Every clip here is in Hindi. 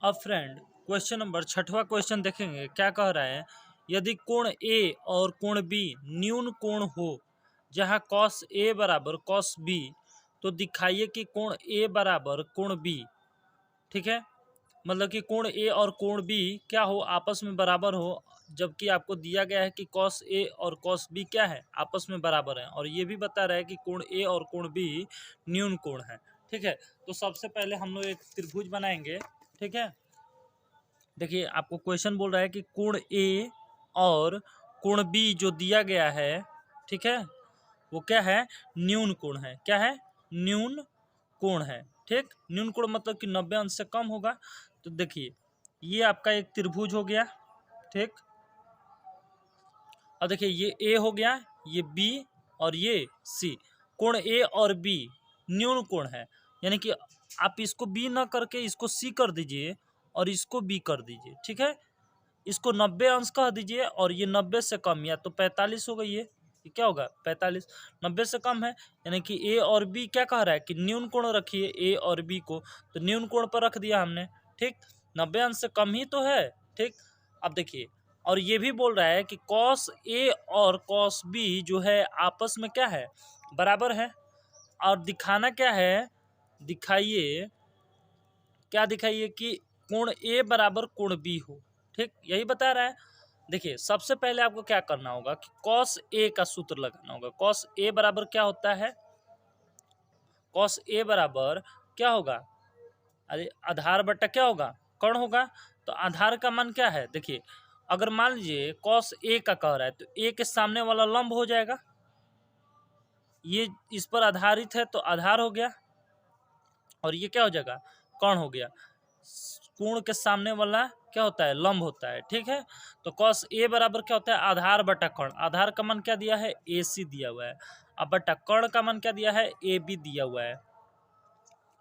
अब फ्रेंड क्वेश्चन नंबर 6वां क्वेश्चन देखेंगे। क्या कह रहा है, यदि कोण ए और कोण बी न्यून कोण हो जहां कॉस ए बराबर कॉस बी, तो दिखाइए कि कोण ए बराबर कोण बी। ठीक है, मतलब कि कोण ए और कोण बी क्या हो, आपस में बराबर हो, जबकि आपको दिया गया है कि कॉस ए और कॉस बी क्या है, आपस में बराबर है, और ये भी बता रहा है कि कोण ए और कोण बी न्यून कोण है। ठीक है, तो सबसे पहले हम लोग एक त्रिभुज बनाएंगे। ठीक है, देखिए आपको क्वेश्चन बोल रहा है कि कोण ए और कोण बी जो दिया गया है, ठीक है, वो क्या है, न्यून कोण है। क्या है, न्यून कोण है। ठीक, न्यून कोण मतलब कि 90 अंश से कम होगा। तो देखिए ये आपका एक त्रिभुज हो गया। ठीक, अब देखिए ये ए हो गया, ये बी और ये सी। कोण ए और बी न्यून कोण है, यानी कि आप इसको बी ना करके इसको सी कर दीजिए और इसको बी कर दीजिए। ठीक है, इसको 90 अंश कह दीजिए और ये 90 से कम, या तो 45 हो गई है, ये क्या होगा 45, 90 से कम है, यानी कि ए और बी क्या कह रहा है कि न्यून कोण रखिए ए और बी को, तो न्यून कोण पर रख दिया हमने। ठीक, 90 अंश से कम ही तो है। ठीक, अब देखिए, और ये भी बोल रहा है कि कॉस ए और कॉस बी जो है आपस में क्या है, बराबर है, और दिखाना क्या है, दिखाइए, क्या दिखाइए कि कोण ए बराबर कोण बी हो। ठीक, यही बता रहा है। देखिए सबसे पहले आपको क्या करना होगा कि कॉस ए का सूत्र लगाना होगा। कॉस ए बराबर क्या होता है, कॉस ए बराबर क्या होगा, अरे आधार बट्टा क्या होगा, कर्ण होगा। तो आधार का मान क्या है, देखिए अगर मान लीजिए कॉस ए का कह रहा है तो ए के सामने वाला लंब हो जाएगा, ये इस पर आधारित है तो आधार हो गया, और ये क्या हो जाएगा, कर्ण हो गया। कोण के सामने वाला क्या होता है, लंब होता है। ठीक है, तो कॉस ए बराबर क्या होता है, आधार बटा कर्ण। आधार का मान क्या दिया है, ए सी दिया हुआ है, अब बटा कर्ण का मान क्या दिया है, ए बी दिया हुआ है।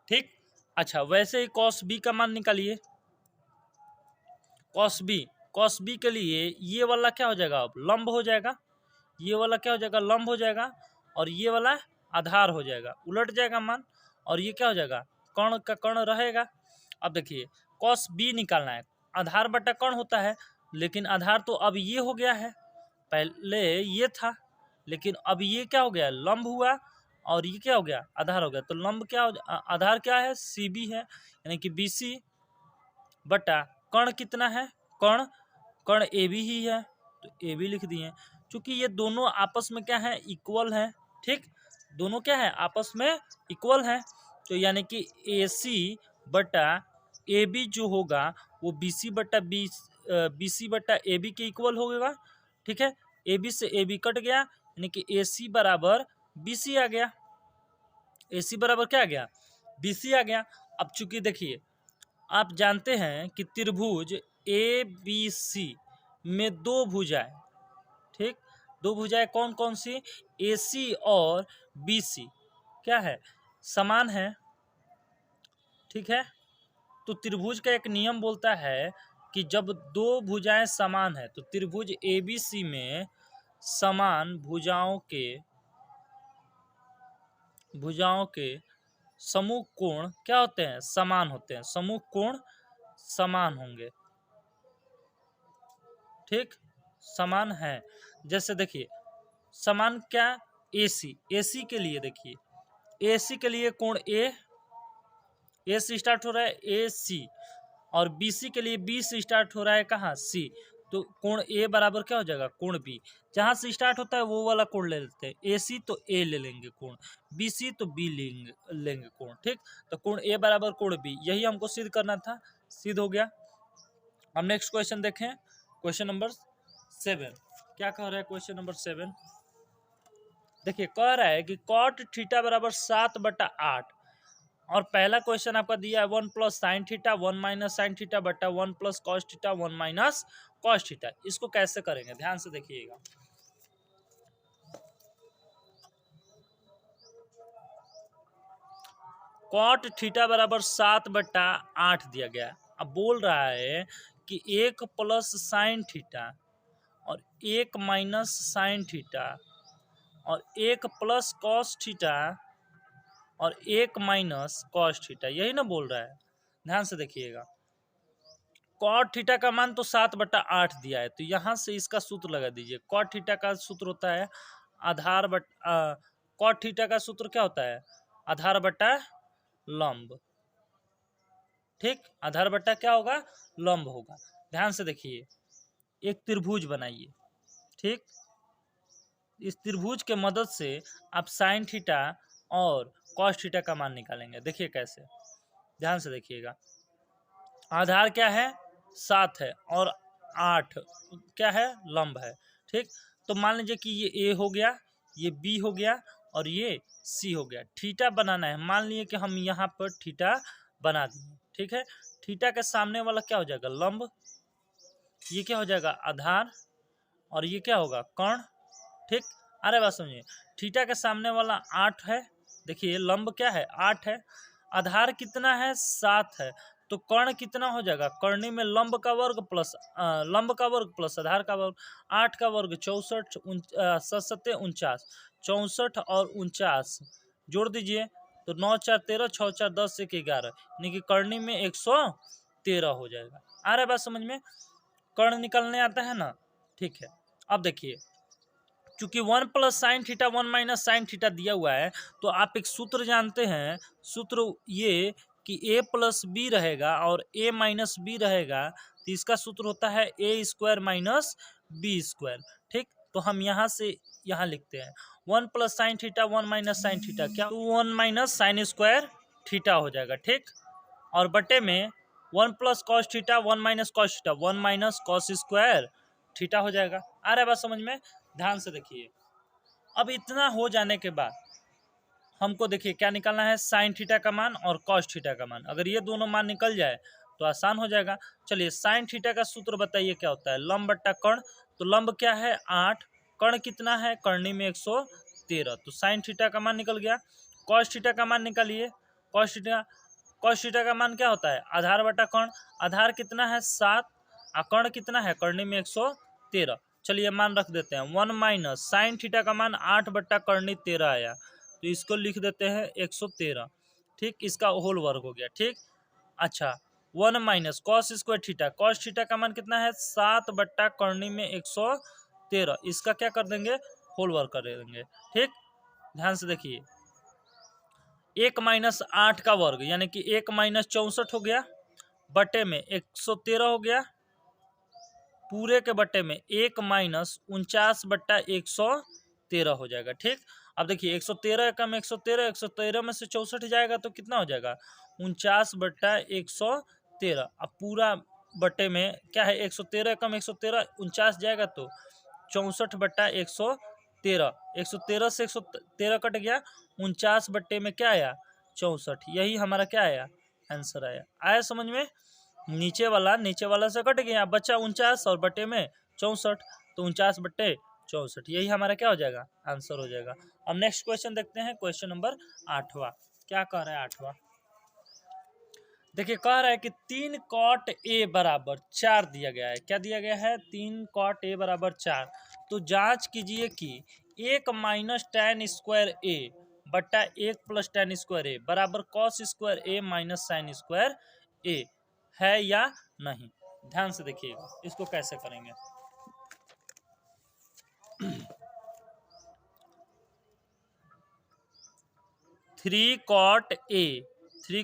ठीक, अच्छा वैसे ही कॉस बी का मान निकालिए। कॉस बी के लिए ये वाला क्या हो जाएगा, अब लंब हो जाएगा, ये वाला क्या हो जाएगा, लंब हो जाएगा, और ये वाला आधार हो जाएगा, उलट जाएगा मान, और ये क्या हो जाएगा, कर्ण का कर्ण रहेगा। अब देखिए कॉस बी निकालना है, आधार बटा कर्ण होता है, लेकिन आधार तो अब ये हो गया है, पहले ये था, लेकिन अब ये क्या हो गया, लंब हुआ, और ये क्या हो गया, आधार हो गया। तो लंब क्या हो, आधार क्या है, सी बी है, यानी कि बी सी बटा कर्ण कितना है, कर्ण कर्ण ए बी ही है, तो ए बी लिख दिए। चूंकि ये दोनों आपस में क्या है, इक्वल है। ठीक, दोनों क्या है, आपस में इक्वल है, तो यानी कि ए सी बटा ए बी जो होगा वो बी सी बटा बी सी बटा ए बी के इक्वल होगा। ठीक है, ए बी से ए बी कट गया, यानी कि ए सी बराबर बी सी आ गया, ए सी बराबर क्या आ गया, बी सी आ गया। अब चूंकि देखिए आप जानते हैं कि त्रिभुज ए बी सी में दो भुजाएं, ठीक, दो भुजाएं कौन कौन सी, ए सी और बी सी क्या है, समान है। ठीक है, तो त्रिभुज का एक नियम बोलता है कि जब दो भुजाएं समान है तो त्रिभुज ए बी सी में समान भुजाओं के समूह कोण क्या होते हैं, समान होते हैं, समूह कोण समान होंगे। ठीक, समान है, जैसे देखिए समान क्या, एसी, एसी के लिए देखिए, एसी के लिए कोण ए से स्टार्ट हो रहा है, ए सी, और बीसी के लिए बी से स्टार्ट हो रहा है, कहाँ, सी, तो कोण ए बराबर क्या हो जाएगा, कोण बी, जहां से स्टार्ट होता है वो वाला कोण ले लेते हैं, ए सी तो ए ले लेंगे कोण, बी सी तो बी लेंगे कोण। ठीक, तो कोण ए बराबर कोण बी, यही हमको सिद्ध करना था, सिद्ध हो गया। हम नेक्स्ट क्वेश्चन देखें, क्वेश्चन नंबर 7। क्या कह रहा है क्वेश्चन नंबर 7, देखिए कह रहा है कि कॉट थीटा बराबर 7/8, और पहला क्वेश्चन आपका दिया है 1 plus sine theta 1 minus sine theta बटा 1 plus cos theta 1 minus cos theta. इसको कैसे करेंगे, ध्यान से देखिएगा। कॉट थीटा बराबर 7/8 दिया गया, अब बोल रहा है कि 1 प्लस साइन थीटा और 1 माइनस साइन थीटा और 1 प्लस कॉस थीटा और 1 माइनस कॉस थीटा, यही ना बोल रहा है, ध्यान से देखिएगा। कॉट थीटा का मान तो 7/8 दिया है, तो यहाँ से इसका सूत्र लगा दीजिए। कॉट थीटा का सूत्र होता है आधार कॉट थीटा का सूत्र क्या होता है? आधार बटा लंब। ठीक, आधार बटा क्या होगा? लंब होगा। ध्यान से देखिए, एक त्रिभुज बनाइए। ठीक, इस त्रिभुज के मदद से आप साइन थीटा और कॉस थीटा का मान निकालेंगे। देखिए कैसे, ध्यान से देखिएगा। आधार क्या है? 7 है और 8 क्या है? लंब है। ठीक, तो मान लीजिए कि ये ए हो गया, ये बी हो गया और ये सी हो गया। थीटा बनाना है, मान लिए कि हम यहाँ पर थीटा बना दिए। ठीक है, थीटा के सामने वाला क्या हो जाएगा? लंब। ये क्या हो जाएगा? आधार। और ये क्या होगा? कर्ण। ठीक, अरे बात समझिए, थीटा के सामने वाला 8 है। देखिए लंब क्या है? 8 है। आधार कितना है? 7 है। तो कर्ण कितना हो जाएगा? कर्णी में लंब का वर्ग प्लस आधार का वर्ग। 8 का वर्ग 64, 7 49, 64 और 49 जोड़ दीजिए तो 9 4 13, 6 4 10 1 11, यानी कि कर्णी में 113 हो जाएगा। आ रहा है बात समझ में? कर्ण निकलने आता है ना? ठीक है, अब देखिए, चूंकि 1 plus sine theta 1 minus sine theta दिया हुआ है, तो आप एक सूत्र जानते हैं। सूत्र ये कि a प्लस बी रहेगा और a माइनस बी रहेगा, तो इसका सूत्र होता है a square minus b square. ठीक, तो हम यहाँ से यहाँ लिखते हैं 1 plus sine theta 1 minus sine theta, क्या? 1 माइनस साइन स्क्वायर थीटा हो जाएगा। ठीक, और बटे में 1 plus cos theta 1 minus cos theta 1 minus cos square theta हो जाएगा। आ रहा है बात समझ में? ध्यान से देखिए, अब इतना हो जाने के बाद हमको देखिए क्या निकालना है? साइन थीटा का मान और कॉस थीटा का मान। अगर ये दोनों मान निकल जाए तो आसान हो जाएगा। चलिए, साइन थीटा का सूत्र बताइए क्या होता है? लंब बट्टा कर्ण। तो लंब क्या है? 8, कर्ण कितना है? कर्णी में 113, तो साइन थीटा का मान निकल गया। कॉस थीटा का मान निकालिए। कॉस थीटा का मान क्या होता है? आधार बटा कर्ण। आधार कितना है? 7, और कर्ण कितना है? कर्णी में 113। चलिए मान रख देते हैं। 1 माइनस साइन थीटा का मान 8/13 आया, तो इसको लिख देते हैं 113। ठीक, इसका होल वर्ग हो गया। ठीक, अच्छा, 1 minus cos square theta. Cos theta का मान कितना है? 7/कर्णी में 113। इसका क्या कर देंगे? होल वर्ग कर देंगे। ठीक, ध्यान से देखिए, 1 माइनस 8 का वर्ग यानी कि 1 माइनस 64 हो गया, बटे में 113 हो गया, पूरे के बटे में 1 माइनस 49/113 हो जाएगा। ठीक, अब देखिए 113 कम 113, 113 में से 64 जाएगा तो कितना हो जाएगा? 49/113। अब पूरा बटे में क्या है? 113 कम 113, 49 जाएगा तो 64/113। 113 से 113 कट गया, 49 बट्टे में क्या आया? 64। यही हमारा क्या आया? आंसर आया। आया समझ में? नीचे वाला से कट गया, बचा 49 और बटे में 64, तो 49/64 यही हमारा क्या हो जाएगा? आंसर हो जाएगा। अब नेक्स्ट क्वेश्चन देखते हैं, क्वेश्चन नंबर 8वां। क्या कह रहा है 8वां? देखिए, कह रहा है कि 3 कॉट ए बराबर 4 दिया गया है। क्या दिया गया है? 3 कॉट ए बराबर 4। तो जांच कीजिए कि 1 माइनस tan स्क्वायर ए बट्टा 1 प्लस tan स्क्वायर ए बराबर कॉस स्क्वायर ए माइनस साइन स्क्वायर ए है या नहीं। ध्यान से देखिएगा, इसको कैसे करेंगे। थ्री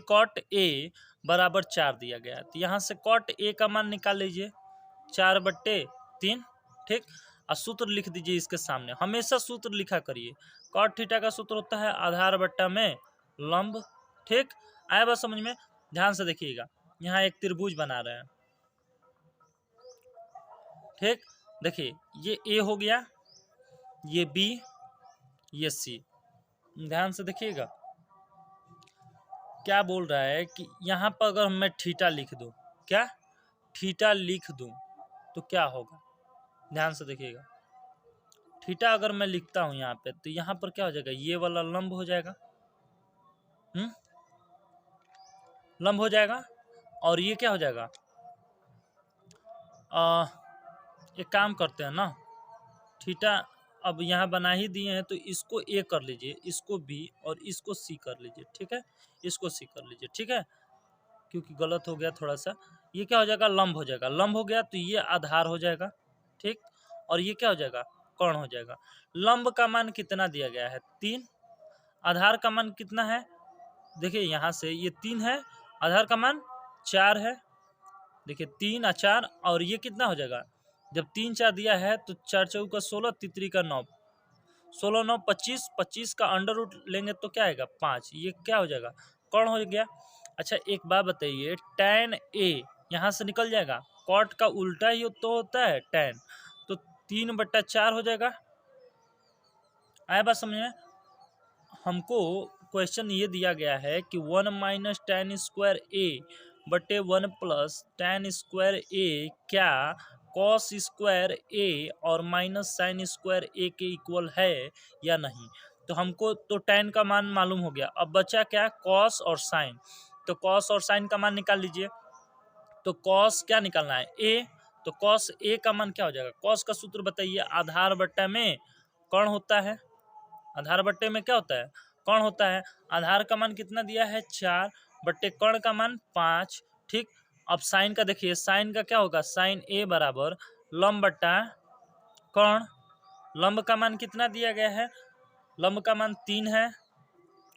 कॉट ए बराबर 4 दिया गया है, तो यहाँ से कॉट ए का मान निकाल लीजिए 4/3। ठीक, और सूत्र लिख दीजिए इसके सामने। हमेशा सूत्र लिखा करिए। कॉट थीटा का सूत्र होता है आधार बट्टा में लंब। ठीक, आया बात समझ में? ध्यान से देखिएगा, यहाँ एक त्रिभुज बना रहे हैं। ठीक, देखिए ये ए हो गया, ये बी, ये सी। ध्यान से देखिएगा, क्या बोल रहा है कि यहाँ पर अगर मैं थीटा लिख दूं, क्या थीटा लिख दूं तो क्या होगा? ध्यान से देखिएगा, थीटा अगर मैं लिखता हूं यहाँ पे, तो यहाँ पर क्या हो जाएगा? ये वाला लंब हो जाएगा। लंब हो जाएगा, और ये क्या हो जाएगा? एक काम करते हैं ना, थीटा अब यहाँ बना ही दिए हैं, तो इसको ए कर लीजिए, इसको बी और इसको सी कर लीजिए। ठीक है, इसको सी कर लीजिए। ठीक है, क्योंकि गलत हो गया थोड़ा सा, ये क्या हो जाएगा, लंब हो जाएगा। लंब हो गया तो ये आधार हो जाएगा, ठीक। और ये क्या हो जाएगा, कर्ण हो जाएगा। लंब का मान कितना दिया गया है, 3। आधार का मान कितना है, देखिए यहाँ से ये 3 है, आधार का मान 4 है। देखिए 3 और 4, और ये कितना हो जाएगा, जब 3 4 दिया है तो 4 चौका 16, तितरी का 9, 16 9 25, 25 का अंडर रूट लेंगे तो क्या आएगा, 5। ये क्या हो जाएगा, कर्ण हो गया। अच्छा एक बात बताइए, tan a यहाँ से निकल जाएगा, कॉट का उल्टा ही तो होता है tan, तो 3/4 हो जाएगा। आया बात समझ में। हमको क्वेश्चन ये दिया गया है कि 1 माइनस tan स्क्वायर ए बटे 1 प्लस tan स्क्वायर ए क्या कॉस स्क्वायर ए और माइनस साइन स्क्वायर ए के इक्वल है या नहीं। तो हमको तो tan का मान मालूम हो गया, अब बचा क्या, कॉस और साइन। तो कॉस और साइन का मान निकाल लीजिए। तो कॉस क्या निकालना है, ए, तो कॉस ए का मान क्या हो जाएगा, कॉस का सूत्र बताइए, आधार बट्टा में कर्ण होता है। आधार बट्टे में क्या होता है, कर्ण होता है। आधार का मान कितना दिया है, 4 बट्टे कर्ण का मान 5, ठीक। अब साइन का देखिए, साइन का क्या होगा, साइन ए बराबर लंब बट्टा कर्ण। लंब का मान कितना दिया गया है, लंब का मान 3 है,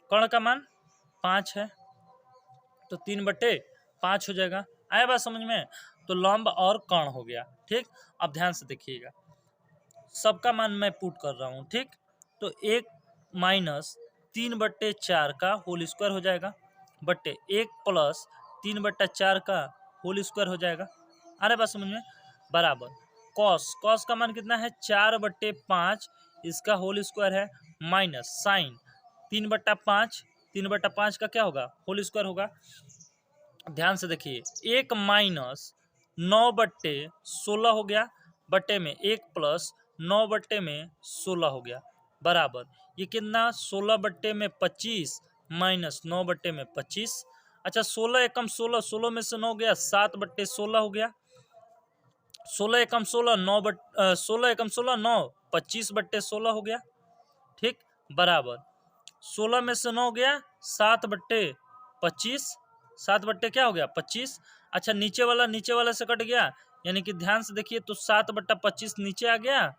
कर्ण का मान 5 है, तो 3/5 हो जाएगा। आया बात समझ में। तो लंब और कर्ण हो गया, ठीक। अब ध्यान से देखिएगा, सबका मान मैं पुट कर रहा हूँ, ठीक। तो 1 माइनस 3/4 का होल स्क्वायर हो जाएगा, बट्टे 1 प्लस 3/4 का होल स्क्वायर हो जाएगा। आ रहा है बात समझ में, बराबर कॉस, कॉस का मान कितना है, 4/5, इसका होल स्क्वायर है, माइनस साइन 3/5, 3/5 का क्या होगा, होल स्क्वायर होगा। ध्यान से देखिए, 1 माइनस 9/16 हो गया, बट्टे में 1 प्लस 9/16 हो गया, बराबर ये कितना, 16/25 माइनस 9/25। अच्छा 16 एकम 16, 16 में से 9 गया, 7/16 हो गया। 16 एकम 16, 16 एकम 16 9, 25/16 हो गया, ठीक। बराबर 16 में से 9 गया, 7/25, 7 बट्टे क्या हो गया, 25। अच्छा नीचे वाला से कट गया, यानी कि ध्यान से देखिए, तो 7/25 नीचे आ गया,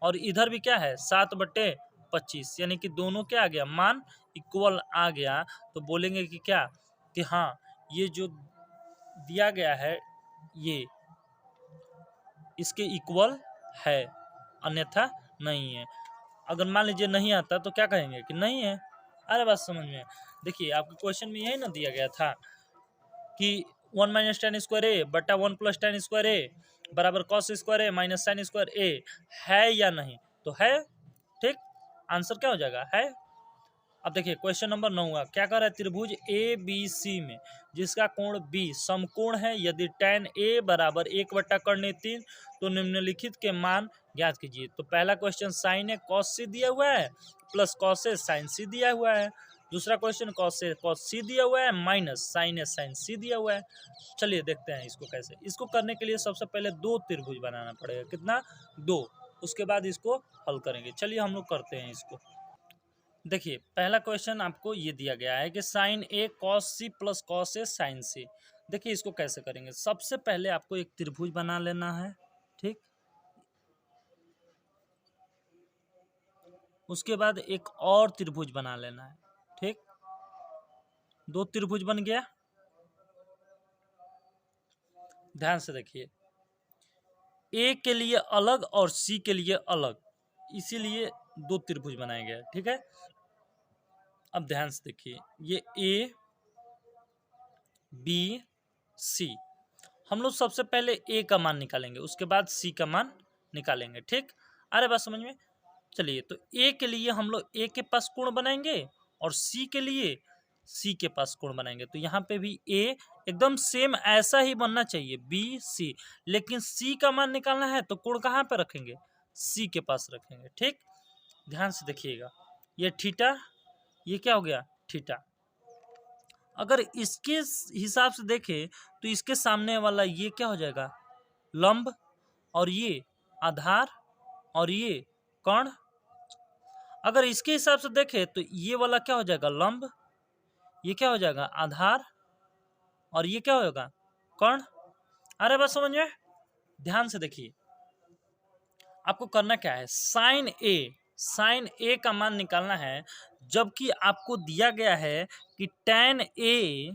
और इधर भी क्या है, 7/25, यानी कि दोनों क्या आ गया, मान इक्वल आ गया। तो बोलेंगे कि क्या, कि हाँ ये जो दिया गया है ये इसके इक्वल है, अन्यथा नहीं है। अगर मान लीजिए नहीं आता तो क्या कहेंगे कि नहीं है। अरे बात समझ में। देखिए आपके क्वेश्चन में यही ना दिया गया था कि 1 माइनस tan स्क्वायर ए बटा 1 प्लस tan स्क्वायर ए बराबर कॉस स्क्वायर ए माइनस साइन स्क्वायर ए है या नहीं, तो है, ठीक। आंसर क्या हो जाएगा, है। अब देखिए क्वेश्चन नंबर 9 क्या कह रहा है, त्रिभुज ए बी सी में जिसका कोण बी समकोण है, यदि tan ए बराबर 1/3 तो निम्नलिखित के मान ज्ञात कीजिए। तो पहला क्वेश्चन साइन ए कॉस सी दिया हुआ है प्लस कॉस ए साइन सी दिया हुआ है। दूसरा क्वेश्चन कॉस ए कॉस सी दिया हुआ है माइनस साइन ए साइन सी दिया हुआ है। चलिए देखते हैं इसको कैसे। इसको करने के लिए सबसे पहले 2 त्रिभुज बनाना पड़ेगा, कितना, 2। उसके बाद इसको हल करेंगे। चलिए हम लोग करते हैं इसको। देखिए पहला क्वेश्चन आपको ये दिया गया है कि sign A cos C plus cos A sign सी। देखिए इसको कैसे करेंगे, सबसे पहले आपको एक त्रिभुज बना लेना है, ठीक। उसके बाद एक और त्रिभुज बना लेना है, ठीक। 2 त्रिभुज बन गया। ध्यान से देखिए, ए के लिए अलग और सी के लिए अलग, इसीलिए 2 त्रिभुज बनाए गए, ठीक है। अब ध्यान से देखिए, ये ए बी सी, हम लोग सबसे पहले ए का मान निकालेंगे, उसके बाद सी का मान निकालेंगे, ठीक। अरे बात समझ में। चलिए तो ए के लिए हम लोग ए के पास कोण बनाएंगे और सी के लिए सी के पास कोण बनाएंगे। तो यहाँ पे भी ए एकदम सेम ऐसा ही बनना चाहिए, बी सी, लेकिन सी का मान निकालना है तो कोण कहाँ पे रखेंगे, सी के पास रखेंगे, ठीक। ध्यान से देखिएगा, ये थीटा, ये क्या हो गया, थीटा। अगर इसके हिसाब से देखें तो इसके सामने वाला ये क्या हो जाएगा, लंब, और ये आधार, और ये कर्ण। अगर इसके हिसाब से देखें तो ये वाला क्या हो जाएगा, लंब, ये क्या हो जाएगा, आधार, और ये क्या होगा, कर्ण। अरे बस समझ में, ध्यान से देखिए आपको करना क्या है, साइन ए का मान निकालना है, जबकि आपको दिया गया है कि tan ए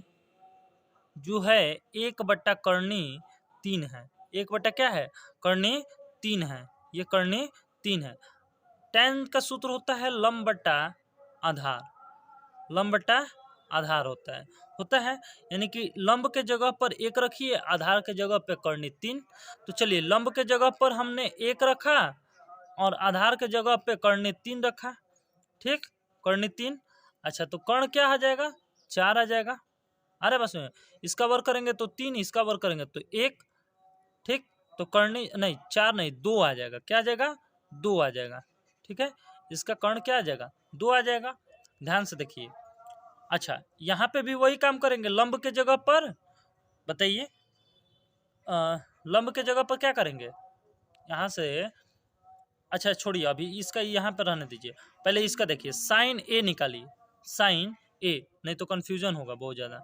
जो है 1/3 है। 1 क्या है, कर्णी 3 है, ये कर्णी 3 है। tan का सूत्र होता है लंब बटा आधार, लंब बटा आधार होता है, यानी कि लंब के जगह पर 1 रखिए, आधार के जगह पर कर्णी 3। तो चलिए लंब के जगह पर हमने 1 रखा और आधार के जगह पे कर्णी 3 रखा, ठीक, कर्णी 3। अच्छा तो कर्ण क्या आ जाएगा, 4 आ जाएगा। अरे बस में इसका वर्ग करेंगे तो 3, इसका वर्ग करेंगे तो 1, ठीक। तो कर्णी नहीं 4 नहीं 2 आ जाएगा, क्या आ जाएगा, 2 आ जाएगा, ठीक है। इसका कर्ण क्या आ जाएगा, 2 आ जाएगा। ध्यान से देखिए। अच्छा यहाँ पे भी वही काम करेंगे, लंब के जगह पर बताइए, लंब के जगह पर क्या करेंगे यहाँ से। अच्छा छोड़िए अभी इसका यहाँ पर रहने दीजिए, पहले इसका देखिए, साइन ए निकालिए, साइन ए, नहीं तो कंफ्यूजन होगा बहुत ज़्यादा।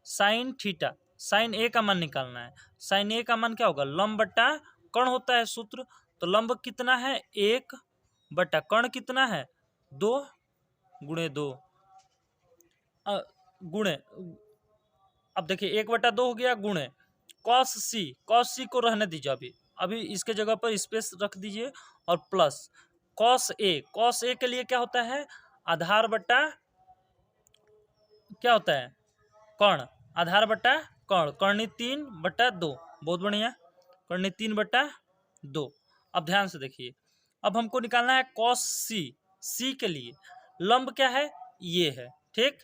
साइन थीटा, साइन ए का मान निकालना है, साइन ए का मान क्या होगा, लंब बटा कर्ण होता है सूत्र। तो लंब कितना है 1 बटा कर्ण कितना है 2 गुणे 2 गुणे, अब देखिए 1/2 हो गया, गुणे कॉस सी को रहने दीजिए, अभी इसके जगह पर स्पेस रख दीजिए, और प्लस कॉस ए के लिए क्या होता है, आधार बटा क्या होता है, कर्ण, आधार बटा कर्ण, कर्णी 3/2, बहुत बढ़िया, कर्णी 3/2। अब ध्यान से देखिए, अब हमको निकालना है कॉस सी के लिए लंब क्या है, ये है, ठीक,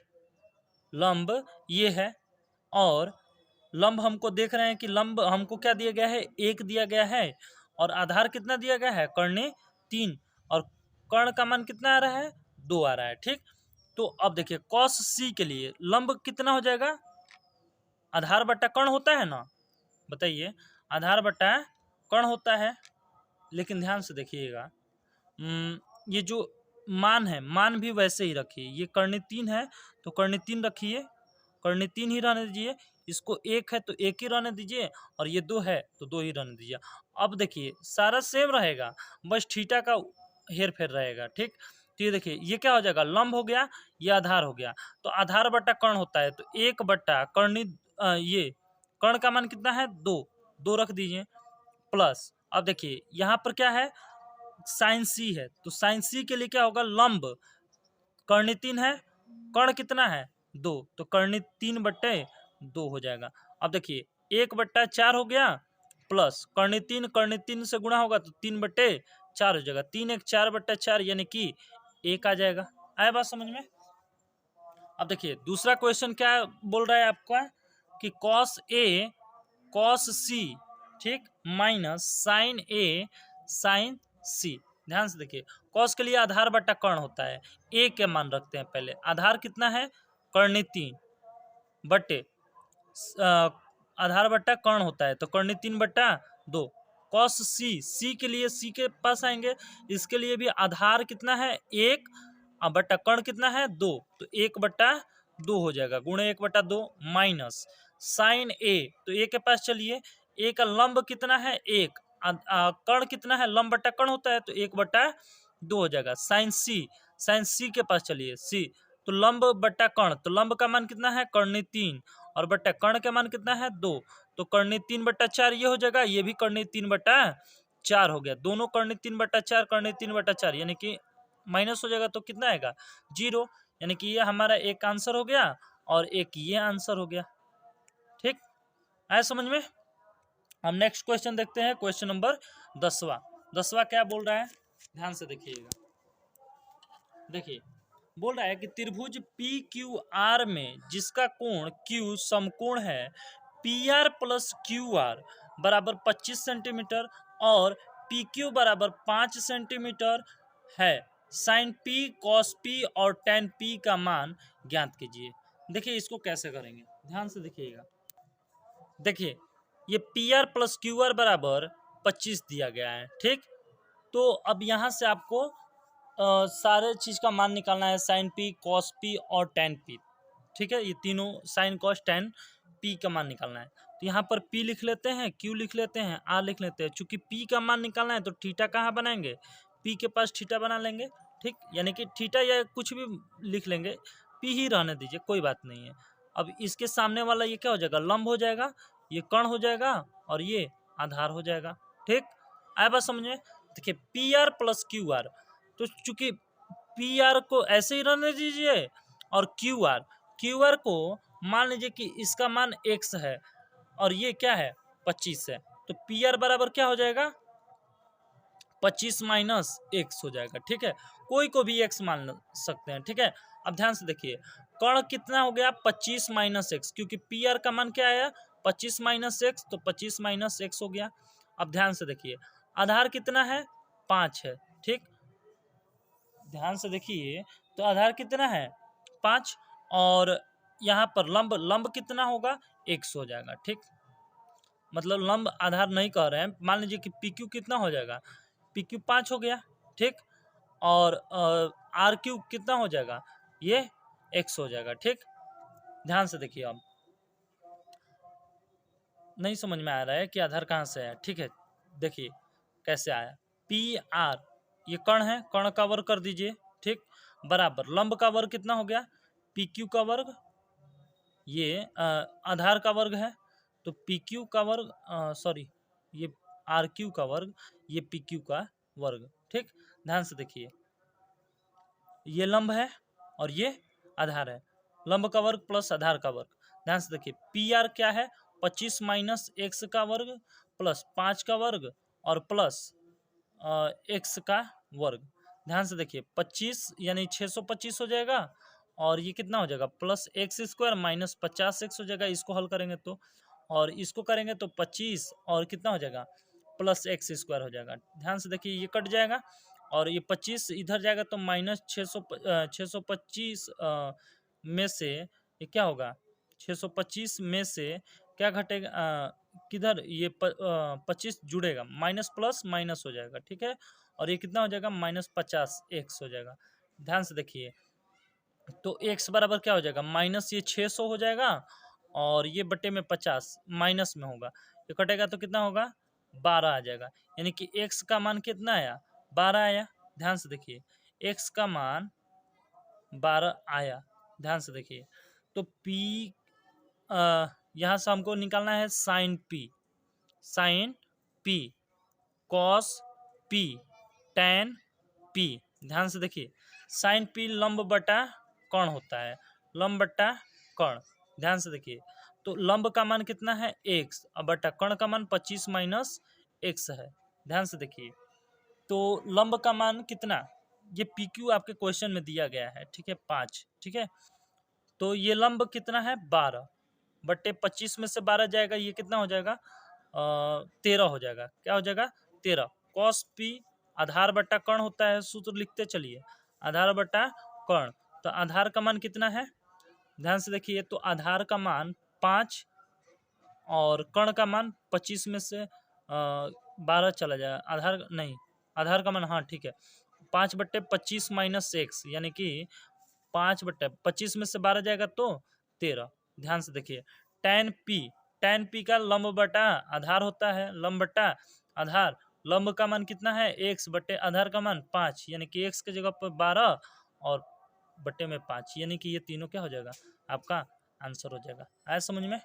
लंब ये है, और लंब हमको देख रहे हैं कि लंब हमको क्या दिया गया है, 1 दिया गया है, और आधार कितना दिया गया है, कर्णी 3, और कर्ण का मान कितना आ रहा है, 2 आ रहा है, ठीक। तो अब देखिए कॉस सी के लिए लंब कितना हो जाएगा, आधार बटा कर्ण होता है ना, बताइए, आधार बटा कर्ण होता है। लेकिन ध्यान से देखिएगा, ये जो मान है, मान भी वैसे ही रखिए, ये कर्णी 3 है तो कर्णी 3 रखिए, कर्णी 3 ही रहने दीजिए, इसको 1 है तो 1 ही रहने दीजिए, और ये 2 है तो 2 ही रहने दीजिए। अब देखिए सारा सेम रहेगा, बस थीटा का हेर फेर रहेगा, ठीक। तो ये देखिए ये क्या हो जाएगा, लंब हो गया, ये आधार हो गया, तो आधार बटा कर्ण होता है, तो 1 बटा कर्णी ये कर्ण का मान कितना है, 2 रख दीजिए, प्लस अब देखिए यहाँ पर क्या है, साइन सी है, तो साइन सी के लिए क्या होगा, लंब कर्णी 3 है, कर्ण कितना है 2, तो कर्णी 3/2 हो जाएगा। अब देखिए 1/4 हो गया, प्लस कर्णी 3 से गुणा होगा तो 3/4 हो जाएगा, 3 1 4/4, यानी कि 1 आ जाएगा। आया बात समझ में। अब देखिए दूसरा क्वेश्चन क्या बोल रहा है आपका, कि कॉस सी, ठीक, माइनस साइन ए साइन सी। ध्यान से देखिए, कॉस के लिए आधार बटा कर्ण होता है, ए के मान रखते हैं पहले, आधार कितना है, कर्णी 3 बटे आधार बटा कर्ण होता है, तो कर्णी 3/2, कॉस सी के लिए सी के पास आएंगे, इसके लिए भी आधार कितना है 1 बटा कर्ण कितना है 2, तो 1/2 हो जाएगा, गुणे 1/2 माइनस साइन ए, तो ए के पास चलिए, ए का लंब कितना है 1, कर्ण कितना है, लंब बटा कर्ण होता है, तो 1/2 हो जाएगा। साइन सी के पास चलिए, सी तो लंब बटा कर्ण, तो लंब का मान कितना है, कर्णी 3, और बटा कर्ण का मान कितना है 2, तो कर्णी 3/4 ये हो जाएगा, ये भी कर्णी 3/4 हो गया, दोनों कर्णी 3/4, कर्णी 3/4, यानी कि माइनस हो जाएगा, तो कितना आएगा 0, यानी कि ये हमारा एक आंसर हो गया और एक ये आंसर हो गया, ठीक। आया समझ में। हम नेक्स्ट क्वेश्चन देखते हैं, क्वेश्चन नंबर 10वां क्या बोल रहा है, ध्यान से देखिएगा। देखिए बोल रहा है कि त्रिभुज पी क्यू आर में जिसका कोण Q समकोण है PR प्लस QR बराबर 25 सेंटीमीटर और PQ बराबर 5 सेंटीमीटर है, साइन P कॉस P और tan P का मान ज्ञात कीजिए। देखिए इसको कैसे करेंगे, ध्यान से देखिएगा। देखिए ये PR प्लस QR बराबर 25 दिया गया है, ठीक। तो अब यहाँ से आपको सारे चीज़ का मान निकालना है, साइन P कॉस P और tan P, ठीक है, ये तीनों साइन कॉस tan पी का मान निकालना है। तो यहाँ पर पी लिख लेते हैं, क्यू लिख लेते हैं, आर लिख लेते हैं। चूंकि पी का मान निकालना है तो थीटा कहाँ बनाएंगे, पी के पास थीटा बना लेंगे, ठीक। यानी कि थीटा या कुछ भी लिख लेंगे, पी ही रहने दीजिए, कोई बात नहीं है। अब इसके सामने वाला ये क्या हो जाएगा, लंब हो जाएगा, ये कर्ण हो जाएगा और ये आधार हो जाएगा, ठीक। आया बात समझ में। देखिए P R plus Q R, तो चूंकि पी आर को ऐसे ही रहने दीजिए और क्यू आर को मान लीजिए कि इसका मान x है और ये क्या है 25 है, तो पी आर बराबर क्या हो जाएगा 25 माइनस x हो जाएगा, ठीक है। कोई को भी x मान सकते हैं, ठीक है। अब ध्यान से देखिए कर्ण कितना हो गया 25 माइनस एक्स, क्योंकि पी आर का मान क्या आया 25 माइनस एक्स, तो 25 माइनस एक्स हो गया। अब ध्यान से देखिए आधार कितना है 5 है, ठीक। ध्यान से देखिए तो आधार कितना है 5 और यहाँ पर लंब कितना होगा x हो जाएगा, ठीक। मतलब लंब आधार नहीं कह रहे हैं, मान लीजिए कि पी क्यू कितना हो जाएगा, पी क्यू 5 हो गया, ठीक। और आर क्यू कितना हो जाएगा, ये x हो जाएगा, ठीक। ध्यान से देखिए अब नहीं समझ में आ रहा है कि आधार कहाँ से है, ठीक है। देखिए कैसे आया, पी आर ये कर्ण है, कर्ण का वर्ग कर दीजिए, ठीक, बराबर लंब का वर्ग कितना हो गया पी क्यू का वर्ग, ये आधार का वर्ग है तो पी क्यू का वर्ग, सॉरी ये आर क्यू का वर्ग, ये पी क्यू का वर्ग, ठीक। ध्यान से देखिए ये लंब है और ये आधार है, लंब का वर्ग प्लस आधार का वर्ग। ध्यान से देखिए पी आर क्या है 25 माइनस एक्स का वर्ग प्लस 5 का वर्ग और प्लस एक्स का वर्ग। ध्यान से देखिए 25 यानी 625 हो जाएगा और ये कितना हो जाएगा plus x square minus 50 x हो जाएगा, इसको हल करेंगे तो, और इसको करेंगे तो 25 और कितना हो जाएगा प्लस एक्स स्क्वायर हो जाएगा। ध्यान से देखिए ये कट जाएगा और ये 25 इधर जाएगा तो माइनस 625 में से ये क्या होगा 625 में से क्या घटेगा, किधर ये 25 जुड़ेगा, माइनस प्लस माइनस हो जाएगा, ठीक है। और ये कितना हो जाएगा माइनस 50 एक्स हो जाएगा। ध्यान से देखिए तो x बराबर क्या हो जाएगा माइनस ये 600 हो जाएगा और ये बटे में 50 माइनस में होगा, ये कटेगा तो कितना होगा 12 आ जाएगा। यानी कि x का मान कितना आया 12 आया। ध्यान से देखिए x का मान 12 आया। ध्यान से देखिए तो p यहाँ से हमको निकालना है sine p cos p tan p। ध्यान से देखिए साइन p लंब बटा कर्ण होता है, लंब बटा कर्ण। ध्यान से देखिए तो लंब का मान कितना है x और बटा कर्ण का मान 25 माइनस x है। ध्यान से देखिए तो लंब का मान कितना, ये पी क्यू आपके क्वेश्चन में दिया गया है, ठीक है 5, ठीक है। तो ये लंब कितना है 12 बटे 25 में से 12 जाएगा, ये कितना हो जाएगा 13 हो जाएगा। क्या हो जाएगा 13 कॉस पी आधार बट्टा कर्ण होता है, सूत्र लिखते चलिए आधार बट्टा कर्ण। तो आधार का मान कितना है, ध्यान से देखिए तो आधार का मान 5 और कर्ण का मान 25 में से 12 चला जाएगा, आधार नहीं आधार का मान हाँ ठीक है 5 बट्टे 25 माइनस एक्स, यानी कि 5 बट्टे 25 में से 12 जाएगा तो 13। ध्यान से देखिए tan p का लंब बटा आधार होता है, लंब बटा आधार, लंब का मान कितना है x बटे आधार का मान 5, यानी कि x के जगह पर 12 और बटे में 5, यानी कि ये तीनों क्या हो जाएगा आपका आंसर हो जाएगा। आया समझ में।